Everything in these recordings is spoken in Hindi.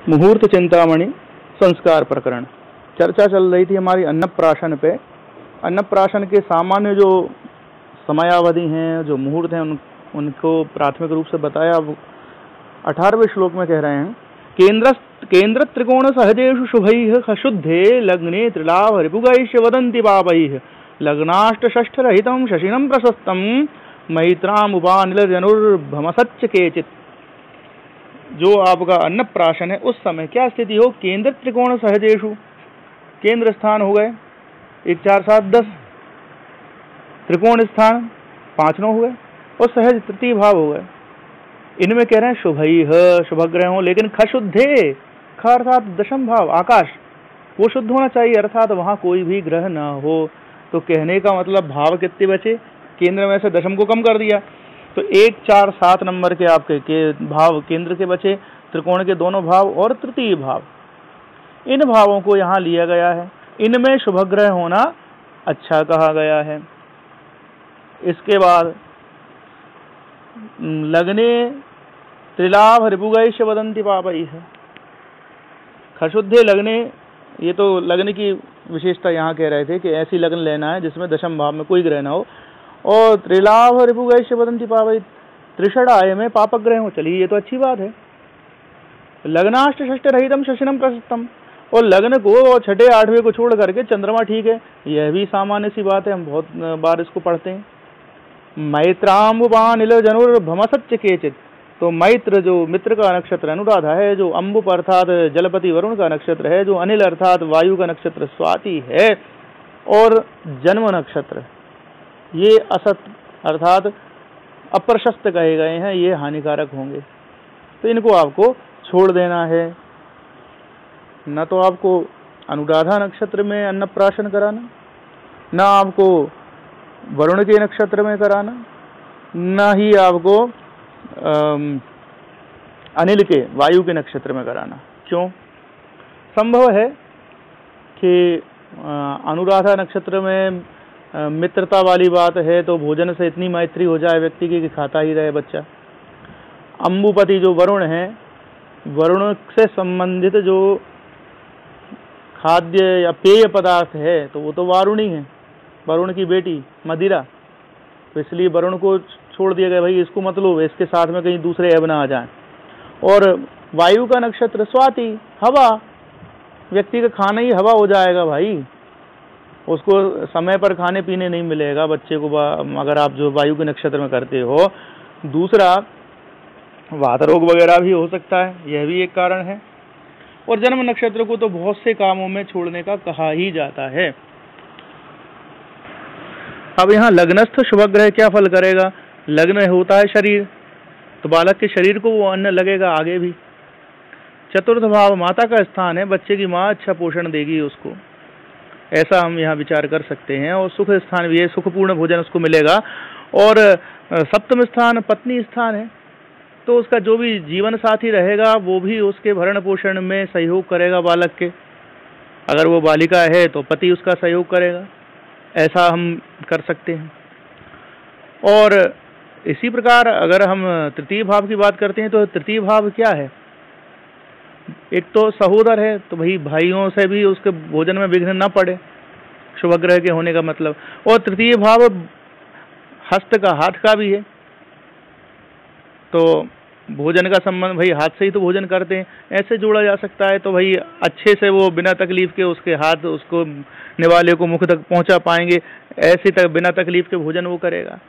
मुहूर्त चिंतामणि संस्कार प्रकरण। चर्चा चल रही थी हमारी अन्नप्राशन पे। अन्नप्राशन के सामान्य जो समयावधि हैं, जो मुहूर्त हैं, उनको प्राथमिक रूप से बताया। अब 18वें श्लोक में कह रहे हैं, केंद्र त्रिकोण सहजेषु शुभैः शुद्धे लग्ने त्रिलाभ रिपुगैश्च वदन्ति पापैः लग्नाष्ट षष्ठ रहितं शशिनं प्रशस्तं मैत्रामुपानिलजनुर्भमसच्च केचित्। जो आपका अन्नप्राशन है उस समय क्या स्थिति हो, केंद्र त्रिकोण सहजेषु, केंद्र स्थान हो गए 1 4 7 10, त्रिकोण स्थान 5 9 हो गए और सहज तृतीय भाव हो गए। इनमें कह रहे हैं शुभैः, शुभग्रह हो, लेकिन खशुद्धे, ख अर्थात दशम भाव आकाश, वो शुद्ध होना चाहिए, अर्थात वहां कोई भी ग्रह न हो। तो कहने का मतलब भाव कितने बचे, केंद्र में से दशम को कम कर दिया तो 1 4 7 नंबर के आपके भाव केंद्र के बचे, त्रिकोण के दोनों भाव और तृतीय भाव। इन भावों को यहाँ लिया गया है, इनमें शुभग्रह होना अच्छा कहा गया है। इसके बाद लग्ने त्रिलाभ रिपुगैश्च वदन्ति पापैः, खशुद्धे लग्ने, ये तो लग्न की विशेषता यहाँ कह रहे थे कि ऐसी लग्न लेना है जिसमें दशम भाव में कोई ग्रह ना हो, और त्रिलाभ रिपुगैश्च वदन्ति पापैः, त्रिषण आय में पापग्रह हो। चलिए ये तो अच्छी बात है। लग्नाष्ट षष्ठ रहितम शशिनम प्रशस्तम, और लग्न को और छठे 8वें को छोड़ करके चंद्रमा ठीक है, यह भी सामान्य सी बात है, हम बहुत बार इसको पढ़ते हैं। मैत्राम्बुपानिल जनुर्भमसच्च केचित्, तो मैत्र जो मित्र का नक्षत्र अनुराधा है, जो अम्बुप अर्थात जलपति वरुण का नक्षत्र है, जो अनिल अर्थात वायु का नक्षत्र स्वाति है, और जन्म नक्षत्र ये असत अर्थात अप्रशस्त कहे गए हैं, ये हानिकारक होंगे। तो इनको आपको छोड़ देना है। न तो आपको अनुराधा नक्षत्र में अन्नप्राशन कराना, न आपको वरुण के नक्षत्र में कराना, न ही आपको अनिल के वायु के नक्षत्र में कराना। क्यों? संभव है कि अनुराधा नक्षत्र में मित्रता वाली बात है तो भोजन से इतनी मैत्री हो जाए व्यक्ति की कि खाता ही रहे बच्चा। अम्बुपति जो वरुण है, वरुण से संबंधित जो खाद्य या पेय पदार्थ है तो वो तो वारुणी है, वरुण की बेटी मदिरा, तो इसलिए वरुण को छोड़ दिया गया, भाई इसको मत लो, इसके साथ में कहीं दूसरे ऐब ना आ जाए। और वायु का नक्षत्र स्वाति, हवा, व्यक्ति का खाना ही हवा हो जाएगा भाई, उसको समय पर खाने पीने नहीं मिलेगा बच्चे को, अगर आप जो वायु के नक्षत्र में करते हो। दूसरा वात रोग वगैरह भी हो सकता है, यह भी एक कारण है। और जन्म नक्षत्र को तो बहुत से कामों में छोड़ने का कहा ही जाता है। अब यहाँ लग्नस्थ शुभग्रह क्या फल करेगा? लग्न होता है शरीर, तो बालक के शरीर को वो अन्न लगेगा आगे भी। चतुर्थ भाव माता का स्थान है, बच्चे की माँ अच्छा पोषण देगी उसको, ऐसा हम यहाँ विचार कर सकते हैं। और सुख स्थान भी है, सुखपूर्ण भोजन उसको मिलेगा। और सप्तम स्थान पत्नी स्थान है, तो उसका जो भी जीवन साथी रहेगा वो भी उसके भरण पोषण में सहयोग करेगा बालक के। अगर वो बालिका है तो पति उसका सहयोग करेगा, ऐसा हम कर सकते हैं। और इसी प्रकार अगर हम तृतीय भाव की बात करते हैं तो तृतीय भाव क्या है? एक तो सहोदर है, तो भाई भाइयों से भी उसके भोजन में विघ्न न पड़े, शुभग्रह के होने का मतलब। और तृतीय भाव हस्त का, हाथ का भी है, तो भोजन का संबंध भाई हाथ से ही तो भोजन करते हैं, ऐसे जोड़ा जा सकता है। तो भाई अच्छे से वो बिना तकलीफ के उसके हाथ उसको निवाले को मुख तक पहुंचा पाएंगे, ऐसे तक बिना तकलीफ के भोजन वो करेगा।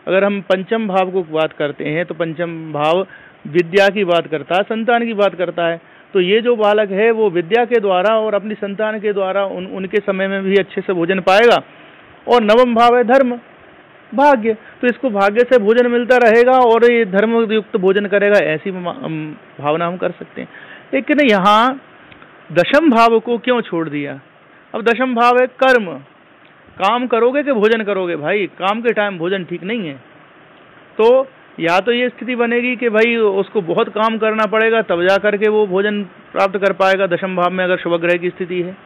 अगर हम पंचम भाव को बात करते हैं तो पंचम भाव विद्या की बात करता है, संतान की बात करता है। तो ये जो बालक है वो विद्या के द्वारा और अपनी संतान के द्वारा उनके समय में भी अच्छे से भोजन पाएगा। और नवम भाव है धर्म, भाग्य, तो इसको भाग्य से भोजन मिलता रहेगा और ये धर्म युक्त भोजन करेगा, ऐसी भावना हम कर सकते हैं। लेकिन यहाँ दशम भाव को क्यों छोड़ दिया? अब दशम भाव है कर्म, काम करोगे कि भोजन करोगे? भाई काम के टाइम भोजन ठीक नहीं है। तो या तो ये स्थिति बनेगी कि भाई उसको बहुत काम करना पड़ेगा तब जा करके वो भोजन प्राप्त कर पाएगा दशम भाव में, अगर शुभग्रह की स्थिति है।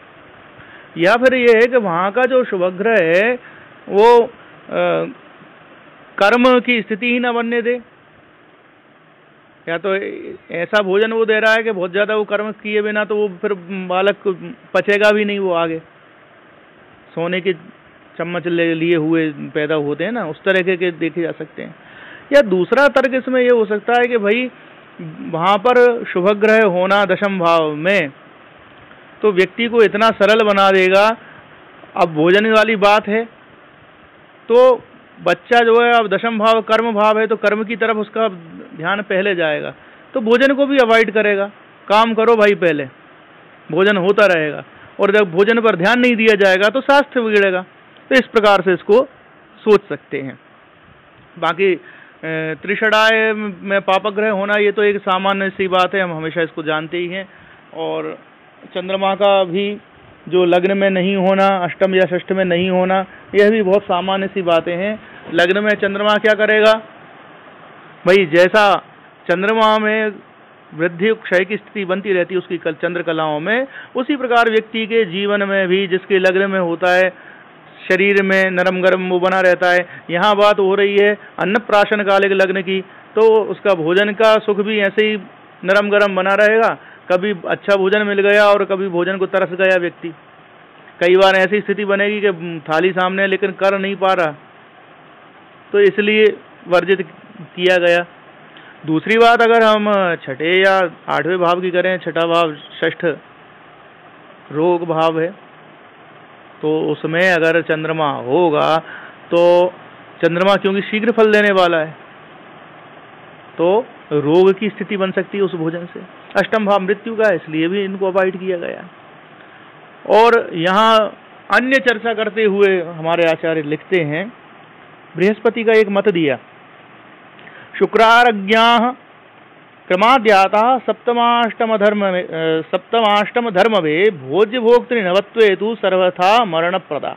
या फिर ये है कि वहाँ का जो शुभग्रह है वो कर्म की स्थिति ही ना बनने दे, या तो ऐसा भोजन वो दे रहा है कि बहुत ज़्यादा वो कर्म किए बिना तो वो फिर बालक पचेगा भी नहीं, वो आगे सोने के चम्मच लिए हुए पैदा होते हैं ना, उस तरह के देखे जा सकते हैं। या दूसरा तर्क इसमें ये हो सकता है कि भाई वहाँ पर शुभ ग्रह होना दशम भाव में तो व्यक्ति को इतना सरल बना देगा। अब भोजन वाली बात है तो बच्चा जो है, अब दशम भाव कर्म भाव है तो कर्म की तरफ उसका ध्यान पहले जाएगा, तो भोजन को भी अवॉइड करेगा। काम करो भाई, पहले भोजन होता रहेगा, और जब भोजन पर ध्यान नहीं दिया जाएगा तो स्वास्थ्य बिगड़ेगा। तो इस प्रकार से इसको सोच सकते हैं। बाकी त्रिषडाय में पापग्रह होना ये तो एक सामान्य सी बात है, हम हमेशा इसको जानते ही हैं। और चंद्रमा का भी जो लग्न में नहीं होना, अष्टम या षष्ठ में नहीं होना, यह भी बहुत सामान्य सी बातें हैं। लग्न में चंद्रमा क्या करेगा भाई, जैसा चंद्रमा में वृद्धि क्षय की स्थिति बनती रहती है उसकी चंद्र कलाओं में, उसी प्रकार व्यक्ति के जीवन में भी जिसके लग्न में होता है शरीर में नरम गरम वो बना रहता है। यहाँ बात हो रही है अन्नप्राशन कालिक लग्न की, तो उसका भोजन का सुख भी ऐसे ही नरम गरम बना रहेगा। कभी अच्छा भोजन मिल गया और कभी भोजन को तरस गया व्यक्ति। कई बार ऐसी स्थिति बनेगी कि थाली सामने लेकिन कर नहीं पा रहा, तो इसलिए वर्जित किया गया। दूसरी बात, अगर हम छठे या आठवें भाव की करें, छठा भाव षष्ठ रोग भाव है, तो उसमें अगर चंद्रमा होगा तो चंद्रमा क्योंकि शीघ्र फल देने वाला है तो रोग की स्थिति बन सकती है उस भोजन से। अष्टम भाव मृत्यु का है, इसलिए भी इनको अवॉइड किया गया। और यहाँ अन्य चर्चा करते हुए हमारे आचार्य लिखते हैं, बृहस्पति का एक मत दिया, शुक्रारज्ञाः क्रमाद्याता सप्तमाष्टम धर्मवे भोज्य भोक्तृ नवत्वे तु सर्वथा मरण प्रदा।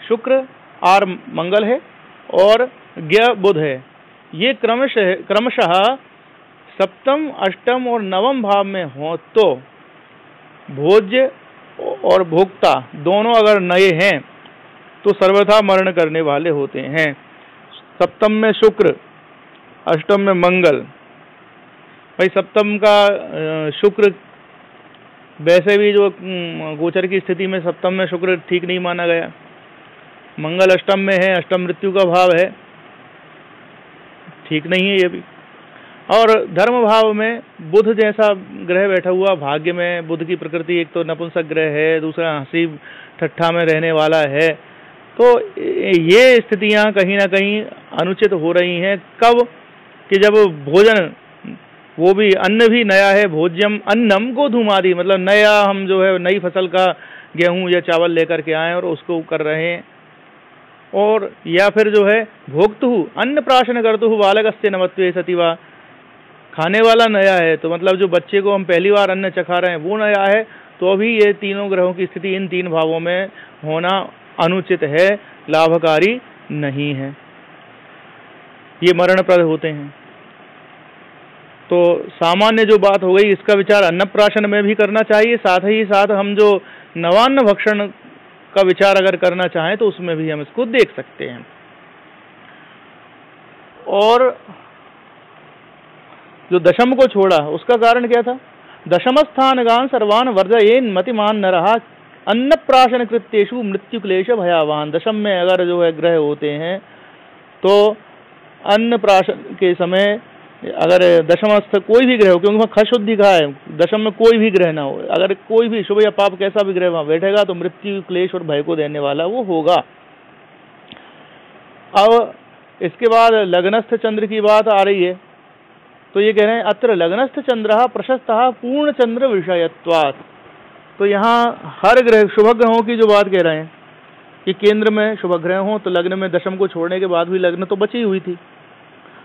शुक्र और मंगल है और ज्ञ बुध है, ये क्रमशः सप्तम अष्टम और नवम भाव में हो तो भोज्य और भोक्ता दोनों अगर नए हैं तो सर्वथा मरण करने वाले होते हैं। सप्तम में शुक्र, अष्टम में मंगल। भाई सप्तम का शुक्र वैसे भी जो गोचर की स्थिति में सप्तम में शुक्र ठीक नहीं माना गया। मंगल अष्टम में है, अष्टम मृत्यु का भाव है, ठीक नहीं है ये भी। और धर्म भाव में बुध जैसा ग्रह बैठा हुआ, भाग्य में बुध की प्रकृति एक तो नपुंसक ग्रह है, दूसरा हंसी ठट्ठा में रहने वाला है, तो ये स्थितियां कहीं ना कहीं अनुचित हो रही हैं। कब कि जब भोजन, वो भी अन्न भी नया है, भोज्यम अन्नम गोधूमादि, मतलब नया हम जो है नई फसल का गेहूं या चावल लेकर के आए और उसको कर रहे हैं। और या फिर जो है भोक्तु अन्न प्राशन करतु बालकस्य नवत्वे सतिवा, खाने वाला नया है, तो मतलब जो बच्चे को हम पहली बार अन्न चखा रहे हैं वो नया है। तो अभी ये तीनों ग्रहों की स्थिति इन तीन भावों में होना अनुचित है, लाभकारी नहीं है, ये मरणप्रद होते हैं। तो सामान्य जो बात हो गई इसका विचार अन्नप्राशन में भी करना चाहिए, साथ ही साथ हम जो नवान्न भक्षण का विचार अगर करना चाहें तो उसमें भी हम इसको देख सकते हैं। और जो दशम को छोड़ा उसका कारण क्या था, दशम स्थान गान सर्वान वर्जयेन मतिमान न रहा अन्नप्राशन कृत्येषु मृत्यु क्लेश भयावान। दशम में अगर जो है ग्रह होते हैं तो अन्नप्राशन के समय अगर दशमस्थ कोई भी ग्रह हो, क्योंकि वहाँ खशुद्धि कहा है, दशम में कोई भी ग्रह ना हो, अगर कोई भी शुभ या पाप कैसा भी ग्रह वहाँ बैठेगा तो मृत्यु क्लेश और भय को देने वाला वो होगा। अब इसके बाद लग्नस्थ चंद्र की बात आ रही है, तो ये कह रहे हैं अत्र लग्नस्थ चंद्र प्रशस्तः पूर्ण चंद्र विषयत्वात्। तो यहाँ हर ग्रह शुभ ग्रहों की जो बात कह रहे हैं कि केंद्र में शुभ ग्रह हो तो लग्न में दशम को छोड़ने के बाद भी लग्न तो बची हुई थी,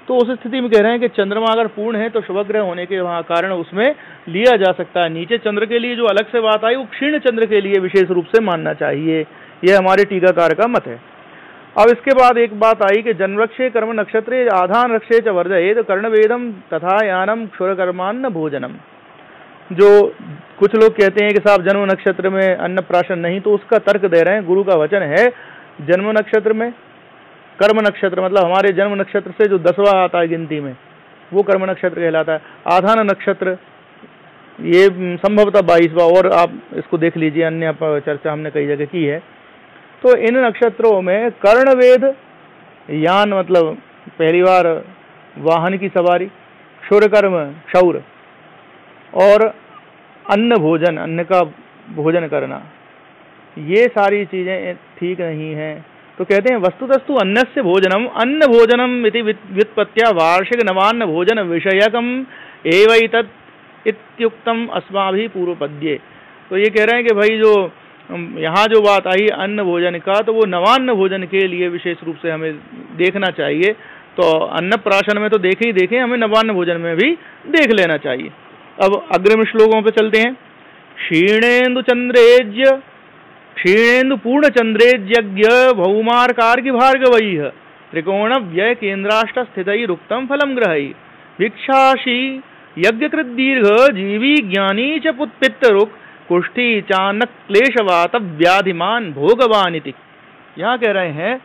तो उस स्थिति में कह रहे हैं कि चंद्रमा अगर पूर्ण है तो शुभ ग्रह होने के वहाँ कारण उसमें लिया जा सकता है। नीचे चंद्र के लिए जो अलग से बात आई वो क्षीण चंद्र के लिए विशेष रूप से मानना चाहिए, यह हमारे टीकाकार का मत है। अब इसके बाद एक बात आई कि जन्मरक्षे कर्म नक्षत्रे आधान रक्षे च वर्जयेत कर्णवेदम तथा यानम क्षुरकर्मान्न भोजनम। जो कुछ लोग कहते हैं कि साहब जन्म नक्षत्र में अन्न प्राशन नहीं, तो उसका तर्क दे रहे हैं, गुरु का वचन है जन्म नक्षत्र में, कर्म नक्षत्र मतलब हमारे जन्म नक्षत्र से जो 10वां आता है गिनती में, वो कर्म नक्षत्र कहलाता है। आधान नक्षत्र ये संभवतः 22वां, और आप इसको देख लीजिए, अन्य चर्चा हमने कई जगह की है। तो इन नक्षत्रों में कर्णवेद यान मतलब पहली बार वाहन की सवारी, क्षुरकर्म क्षौर, और अन्न भोजन, अन्न का भोजन करना, ये सारी चीजें ठीक नहीं हैं। तो कहते हैं वस्तुतस्तु अन्नस्य भोजनम अन्न भोजनम इति व्युत्पत्त्या वार्षिक नवान्न भोजन विषयकम एवैतत् इत्युक्तम अस्माभिः पूर्वपद्ये। तो ये कह रहे हैं कि भाई जो यहाँ जो बात आई अन्न भोजन का, तो वो नवान्न भोजन के लिए विशेष रूप से हमें देखना चाहिए। तो अन्न प्राशन में तो देखे ही देखे, हमें नवान्न भोजन में भी देख लेना चाहिए। अब अग्रिम श्लोकों पे चलते हैं। क्षीणेन्दु चंद्रेज्य क्षीणेन्दु पूर्ण चंद्रेज्यज्ञ भौमार्कार्घ्य भार्गवैः त्रिकोण व्यय केन्द्राष्ट स्थितैरुक्तम फलम ग्रहैः भिक्षाशी यज्ञकृत दीर्घ जीवी ज्ञानी च पित्तरुक् कुष्ठी चानक क्लेशवात व्याधिमान भोगवान इति। यहाँ कह रहे हैं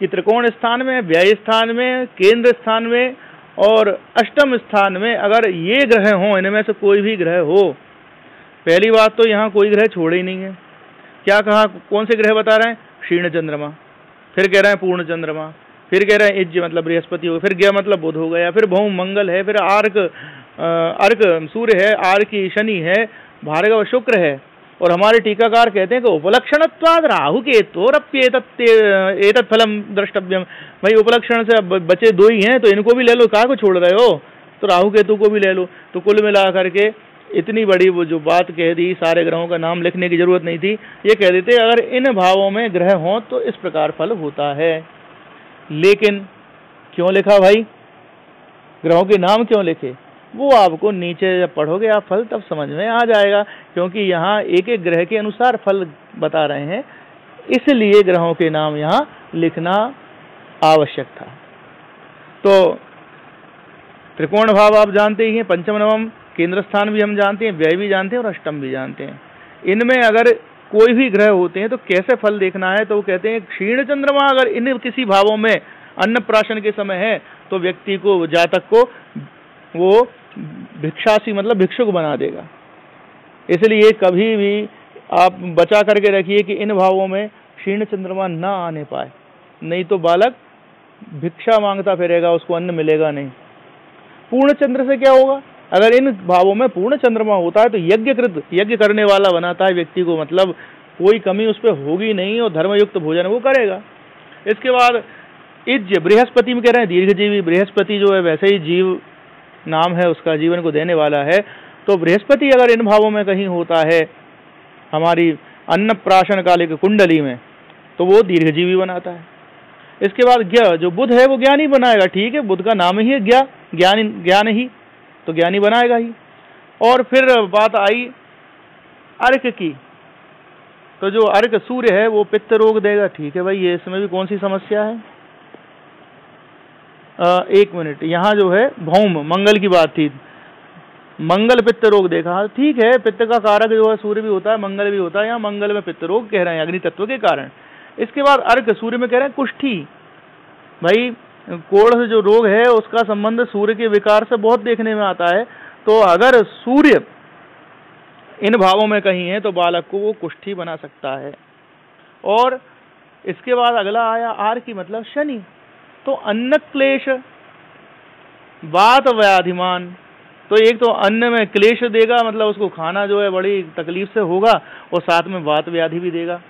कि त्रिकोण स्थान में, व्यय स्थान में, केंद्र स्थान में और अष्टम स्थान में अगर ये ग्रह हों, इनमें से कोई भी ग्रह हो, पहली बात तो यहाँ कोई ग्रह छोड़े ही नहीं है। क्या कहा, कौन से ग्रह बता रहे हैं? क्षीण चंद्रमा, फिर कह रहे हैं पूर्ण चंद्रमा, फिर कह रहे हैं इज्ज मतलब बृहस्पति हो, फिर गया मतलब बुध हो गया, फिर भौम मंगल है, फिर अर्क सूर्य है, आर्की शनि है, भार्गव शुक्र है। और हमारे टीकाकार कहते हैं कि उपलक्षणत्वाद राहु केतत् फलम द्रष्टव्यम। भाई उपलक्षण से अब बचे दो ही हैं, तो इनको भी ले लो, कहाँ को छोड़ रहे हो? तो राहु केतु को भी ले लो। तो कुल मिला करके इतनी बड़ी वो जो बात कह दी, सारे ग्रहों का नाम लिखने की जरूरत नहीं थी, ये कह देते अगर इन भावों में ग्रह हों तो इस प्रकार फल होता है। लेकिन क्यों लिखा भाई, ग्रहों के नाम क्यों लिखे, वो आपको नीचे जब पढ़ोगे आप फल तब समझ में आ जाएगा, क्योंकि यहाँ एक एक ग्रह के अनुसार फल बता रहे हैं, इसलिए ग्रहों के नाम यहाँ लिखना आवश्यक था। तो त्रिकोण भाव आप जानते ही हैं, पंचम नवम केंद्र स्थान भी हम जानते हैं, व्यय भी जानते हैं और अष्टम भी जानते हैं। इनमें अगर कोई भी ग्रह होते हैं तो कैसे फल देखना है, तो वो कहते हैं क्षीण चंद्रमा अगर इन किसी भावों में अन्नप्राशन के समय है तो व्यक्ति को, जातक को वो भिक्षासी मतलब भिक्षुक बना देगा। इसलिए कभी भी आप बचा करके रखिए कि इन भावों में क्षीण चंद्रमा ना आने पाए, नहीं तो बालक भिक्षा मांगता फिरेगा, उसको अन्न मिलेगा नहीं। पूर्ण चंद्र से क्या होगा, अगर इन भावों में पूर्ण चंद्रमा होता है तो यज्ञकृत, यज्ञ करने वाला बनाता है व्यक्ति को, मतलब कोई कमी उस पर होगी नहीं और धर्मयुक्त भोजन वो करेगा। इसके बाद इज्ज बृहस्पति में कह रहे हैं दीर्घजीवी। बृहस्पति जो है वैसे ही जीव नाम है उसका, जीवन को देने वाला है। तो बृहस्पति अगर इन भावों में कहीं होता है हमारी अन्नप्राशन कालिक कुंडली में, तो वो दीर्घजीवी बनाता है। इसके बाद ज्ञ, जो बुध है वो ज्ञानी बनाएगा। ठीक है, बुध का नाम ही है ज्ञान ही, तो ज्ञानी बनाएगा ही। और फिर बात आई अर्क की, तो जो अर्क सूर्य है वो पित्त रोग देगा। ठीक है भाई, ये इसमें भी कौन सी समस्या है? एक मिनट, यहाँ जो है भौम मंगल की बात थी, मंगल पित्त रोग देखा। ठीक है, पित्त का कारक जो है सूर्य भी होता है, मंगल भी होता है, यहाँ मंगल में पित्त रोग कह रहे हैं अग्नि तत्व के कारण। इसके बाद अर्क सूर्य में कह रहे हैं कुष्ठी। भाई कोढ़ से जो रोग है उसका संबंध सूर्य के विकार से बहुत देखने में आता है। तो अगर सूर्य इन भावों में कहीं है तो बालक को वो कुष्ठी बना सकता है। और इसके बाद अगला आया आर की मतलब शनि, तो अन्न क्लेश वात व्याधिमान। तो एक तो अन्न में क्लेश देगा, मतलब उसको खाना जो है बड़ी तकलीफ से होगा, और साथ में वात व्याधि भी देगा।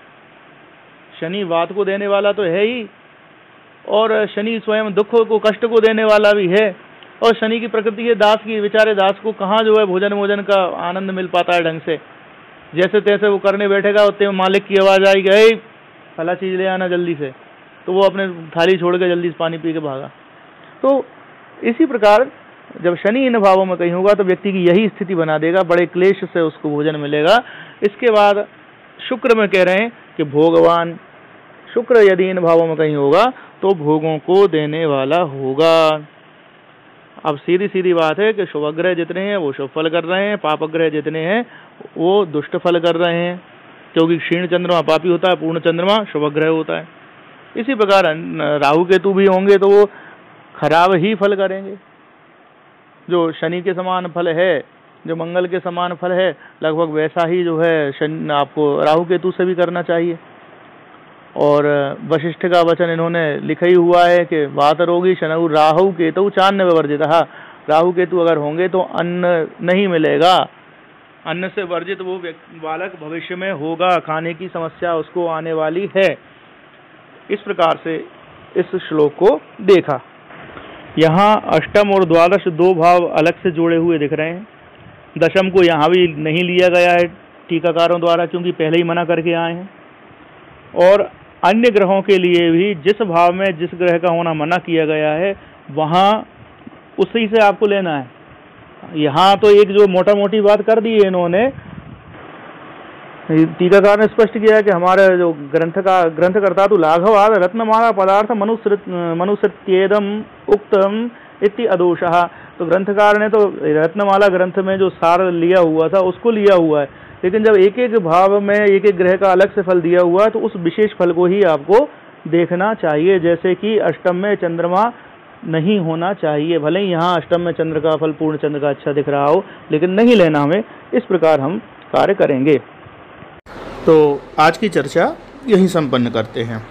शनि वात को देने वाला तो है ही, और शनि स्वयं दुख को, कष्ट को देने वाला भी है। और शनि की प्रकृति है दास की, बेचारे दास को कहाँ जो है भोजन का आनंद मिल पाता है ढंग से। जैसे तैसे वो करने बैठेगा, उतने मालिक की आवाज़ आएगी, ऐ फला चीज़ ले आना जल्दी से, तो वो अपने थाली छोड़ के जल्दी से पानी पी के भागा। तो इसी प्रकार जब शनि इन भावों में कहीं होगा तो व्यक्ति की यही स्थिति बना देगा, बड़े क्लेश से उसको भोजन मिलेगा। इसके बाद शुक्र में कह रहे हैं कि भोगवान, शुक्र यदि इन भावों में कहीं होगा तो भोगों को देने वाला होगा। अब सीधी सीधी बात है कि शुभ ग्रह जितने हैं वो शुभ फल कर रहे हैं, पाप ग्रह जितने हैं वो दुष्ट फल कर रहे हैं, क्योंकि क्षीण चंद्रमा पापी होता है, पूर्ण चंद्रमा शुभ ग्रह होता है। इसी प्रकार राहु केतु भी होंगे तो वो खराब ही फल करेंगे। जो शनि के समान फल है, जो मंगल के समान फल है, लगभग वैसा ही जो है आपको राहु केतु से भी करना चाहिए। और वशिष्ठ का वचन इन्होंने लिखा ही हुआ है कि वात रोगी शनौ राहु केतु चान्न वर्जित। राहु केतु अगर होंगे तो अन्न नहीं मिलेगा, अन्न से वर्जित वो बालक भविष्य में होगा, खाने की समस्या उसको आने वाली है। इस प्रकार से इस श्लोक को देखा। यहाँ अष्टम और द्वादश दो भाव अलग से जोड़े हुए दिख रहे हैं। दशम को यहाँ भी नहीं लिया गया है टीकाकारों द्वारा, क्योंकि पहले ही मना करके आए हैं। और अन्य ग्रहों के लिए भी जिस भाव में जिस ग्रह का होना मना किया गया है वहाँ उसी से आपको लेना है। यहाँ तो एक जो मोटा मोटी बात कर दी है इन्होंने, टीकाकार ने स्पष्ट किया है कि हमारे जो ग्रंथकर्ता तो लाघवाद रत्नमाला पदार्थ मनुसृत्येदम उक्तम इति अदोषः। तो ग्रंथकार ने तो रत्नमाला ग्रंथ में जो सार लिया हुआ था उसको लिया हुआ है, लेकिन जब एक एक भाव में एक एक ग्रह का अलग से फल दिया हुआ है तो उस विशेष फल को ही आपको देखना चाहिए। जैसे कि अष्टम में चंद्रमा नहीं होना चाहिए, भले ही यहाँ अष्टम में चंद्र का फल पूर्ण चंद्र का अच्छा दिख रहा हो, लेकिन नहीं लेना हमें। इस प्रकार हम कार्य करेंगे। तो आज की चर्चा यहीं संपन्न करते हैं।